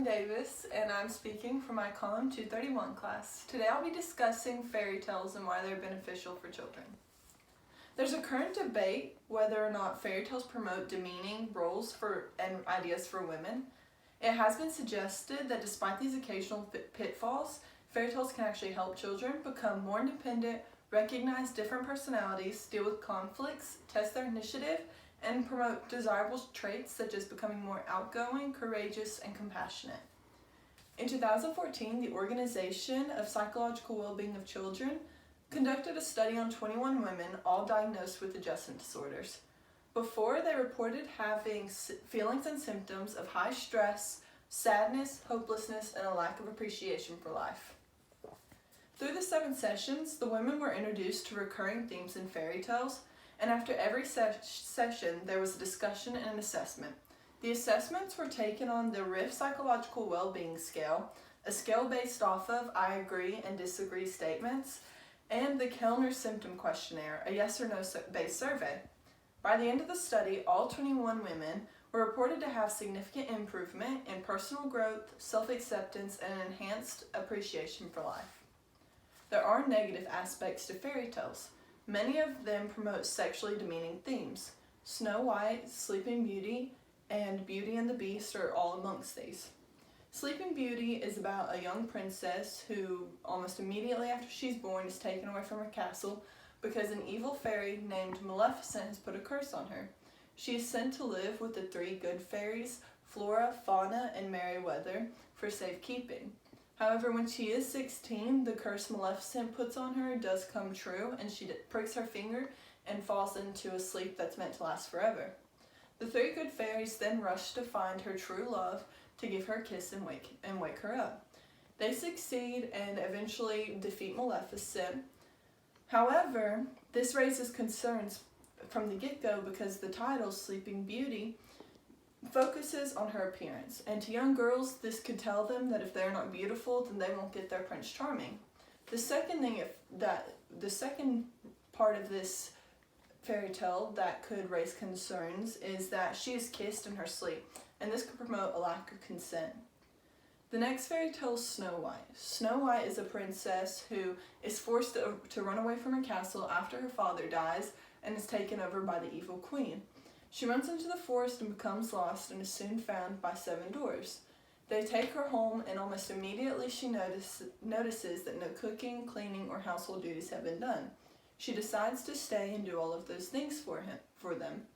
I'm Davis, and I'm speaking for my Column 231 class. Today I'll be discussing fairy tales and why they're beneficial for children. There's a current debate whether or not fairy tales promote demeaning roles and ideas for women. It has been suggested that despite these occasional pitfalls, fairy tales can actually help children become more independent, recognize different personalities, deal with conflicts, test their initiative, and promote desirable traits such as becoming more outgoing, courageous, and compassionate. In 2014, the Organization of Psychological Well-Being of Children conducted a study on 21 women, all diagnosed with adjustment disorders. Before, they reported having feelings and symptoms of high stress, sadness, hopelessness, and a lack of appreciation for life. Through the 7 sessions, the women were introduced to recurring themes in fairy tales, and after every session, there was a discussion and an assessment. The assessments were taken on the RIF Psychological Well-Being Scale, a scale based off of I agree and disagree statements, and the Kellner Symptom Questionnaire, a yes or no based survey. By the end of the study, all 21 women were reported to have significant improvement in personal growth, self-acceptance, and an enhanced appreciation for life. There are negative aspects to fairy tales. Many of them promote sexually demeaning themes. Snow White, Sleeping Beauty, and Beauty and the Beast are all amongst these. Sleeping Beauty is about a young princess who, almost immediately after she's born, is taken away from her castle because an evil fairy named Maleficent has put a curse on her. She is sent to live with the 3 good fairies, Flora, Fauna, and Merryweather, for safekeeping. However, when she is 16, the curse Maleficent puts on her does come true, and she pricks her finger and falls into a sleep that's meant to last forever. The 3 good fairies then rush to find her true love to give her a kiss and wake her up. They succeed and eventually defeat Maleficent. However, this raises concerns from the get-go because the title, Sleeping Beauty, focuses on her appearance, and to young girls, this could tell them that if they're not beautiful, then they won't get their Prince Charming. The second part of this fairy tale that could raise concerns is that she is kissed in her sleep, and this could promote a lack of consent. The next fairy tale is Snow White. Snow White is a princess who is forced to run away from her castle after her father dies and is taken over by the evil queen. She runs into the forest and becomes lost and is soon found by 7 dwarfs. They take her home, and almost immediately she notices that no cooking, cleaning, or household duties have been done. She decides to stay and do all of those things for them.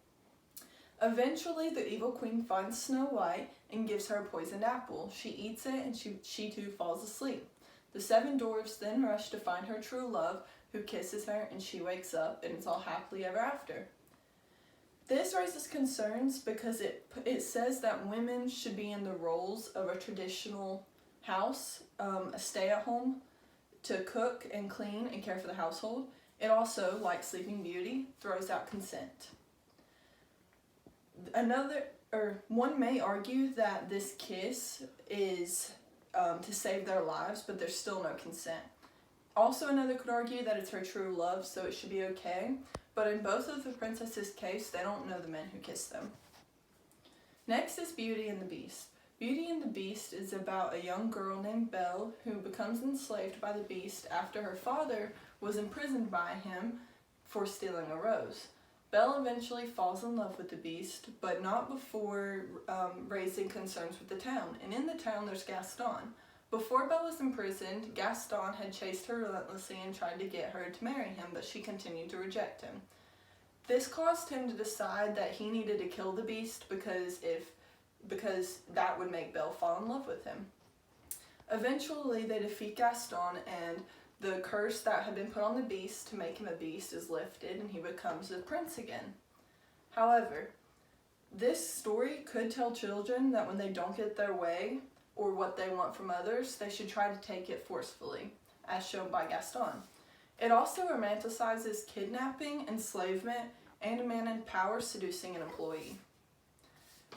Eventually, the evil queen finds Snow White and gives her a poisoned apple. She eats it, and she too falls asleep. The 7 dwarfs then rush to find her true love, who kisses her, and she wakes up, and it's all happily ever after. This raises concerns because it says that women should be in the roles of a traditional house, a stay-at-home, to cook and clean and care for the household. It also, like Sleeping Beauty, throws out consent. One may argue that this kiss is to save their lives, but there's still no consent. Also, another could argue that it's her true love, so it should be okay. But in both of the princesses' case, they don't know the men who kissed them. Next is Beauty and the Beast. Beauty and the Beast is about a young girl named Belle who becomes enslaved by the Beast after her father was imprisoned by him for stealing a rose. Belle eventually falls in love with the Beast, but not before raising concerns with the town. And in the town, there's Gaston. Before Belle was imprisoned, Gaston had chased her relentlessly and tried to get her to marry him, but she continued to reject him. This caused him to decide that he needed to kill the Beast because that would make Belle fall in love with him. Eventually, they defeat Gaston, and the curse that had been put on the Beast to make him a beast is lifted, and he becomes a prince again. However, this story could tell children that when they don't get their way, or what they want from others, they should try to take it forcefully, as shown by Gaston. It also romanticizes kidnapping, enslavement, and a man in power seducing an employee.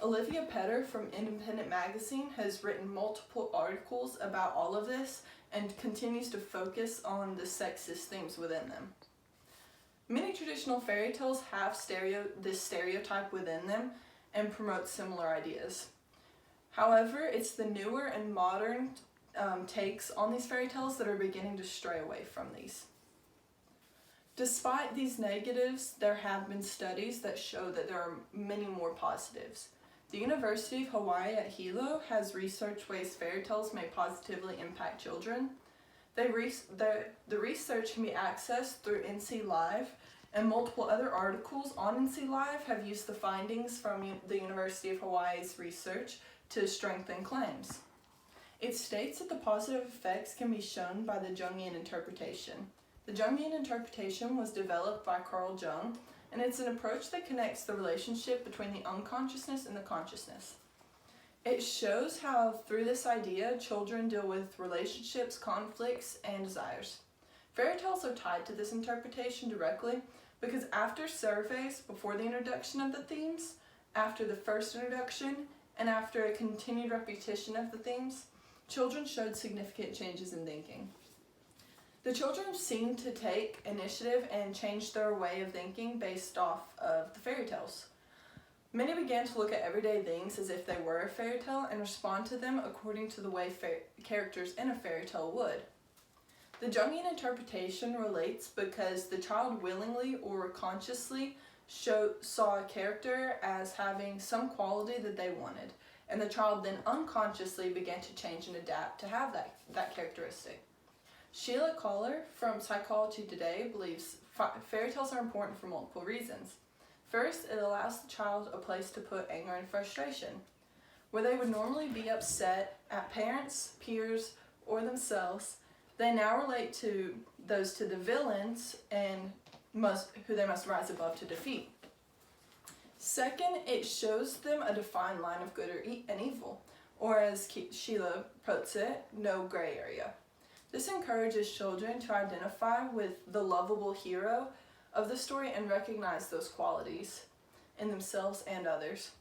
Olivia Petter from Independent Magazine has written multiple articles about all of this and continues to focus on the sexist themes within them. Many traditional fairy tales have this stereotype within them and promote similar ideas. However, it's the newer and modern takes on these fairy tales that are beginning to stray away from these. Despite these negatives, there have been studies that show that there are many more positives. The University of Hawaii at Hilo has researched ways fairy tales may positively impact children. The research can be accessed through NC Live, and multiple other articles on NC Live have used the findings from the University of Hawaii's research to strengthen claims. It states that the positive effects can be shown by the Jungian interpretation. The Jungian interpretation was developed by Carl Jung, and it's an approach that connects the relationship between the unconsciousness and the consciousness. It shows how, through this idea, children deal with relationships, conflicts, and desires. Fairy tales are tied to this interpretation directly because after surveys before the introduction of the themes, after the first introduction, and after a continued repetition of the themes, children showed significant changes in thinking. The children seemed to take initiative and change their way of thinking based off of the fairy tales. Many began to look at everyday things as if they were a fairy tale and respond to them according to the way characters in a fairy tale would. The Jungian interpretation relates because the child willingly or consciously saw a character as having some quality that they wanted, and the child then unconsciously began to change and adapt to have that characteristic. Sheila Kohler from Psychology Today believes fairy tales are important for multiple reasons. First, it allows the child a place to put anger and frustration. Where they would normally be upset at parents, peers, or themselves, they now relate to those to the villains and who they must rise above to defeat. Second, it shows them a defined line of good and evil, or as Sheila puts it, no gray area. This encourages children to identify with the lovable hero of the story and recognize those qualities in themselves and others.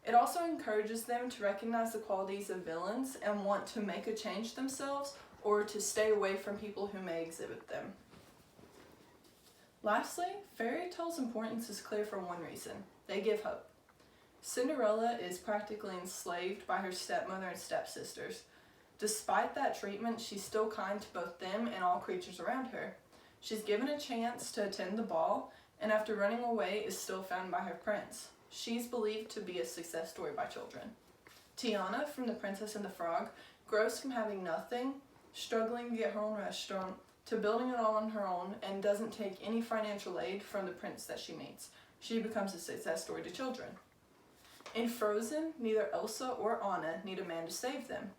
It also encourages them to recognize the qualities of villains and want to make a change themselves or to stay away from people who may exhibit them. Lastly, fairy tales' importance is clear for one reason: they give hope. Cinderella is practically enslaved by her stepmother and stepsisters. Despite that treatment, she's still kind to both them and all creatures around her. She's given a chance to attend the ball, and after running away is still found by her prince. She's believed to be a success story by children. Tiana from The Princess and the Frog grows from having nothing, struggling to get her own restaurant, to building it all on her own, and doesn't take any financial aid from the prince that she meets. She becomes a success story to children. In Frozen, neither Elsa or Anna need a man to save them.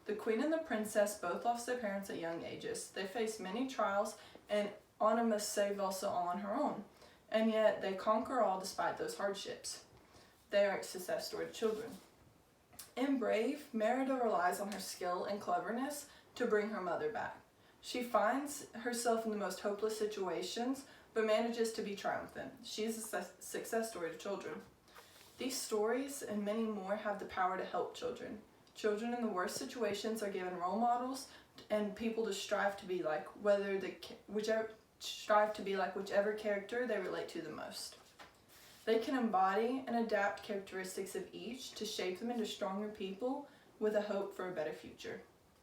The queen and the princess both lost their parents at young ages. They face many trials, and Anna must save Elsa all on her own. And yet, they conquer all despite those hardships. They are a success story to children. In Brave, Merida relies on her skill and cleverness to bring her mother back. She finds herself in the most hopeless situations, but manages to be triumphant. She is a success story to children. These stories and many more have the power to help children. Children in the worst situations are given role models and people to strive to be like, whichever character they relate to the most. They can embody and adapt characteristics of each to shape them into stronger people with a hope for a better future.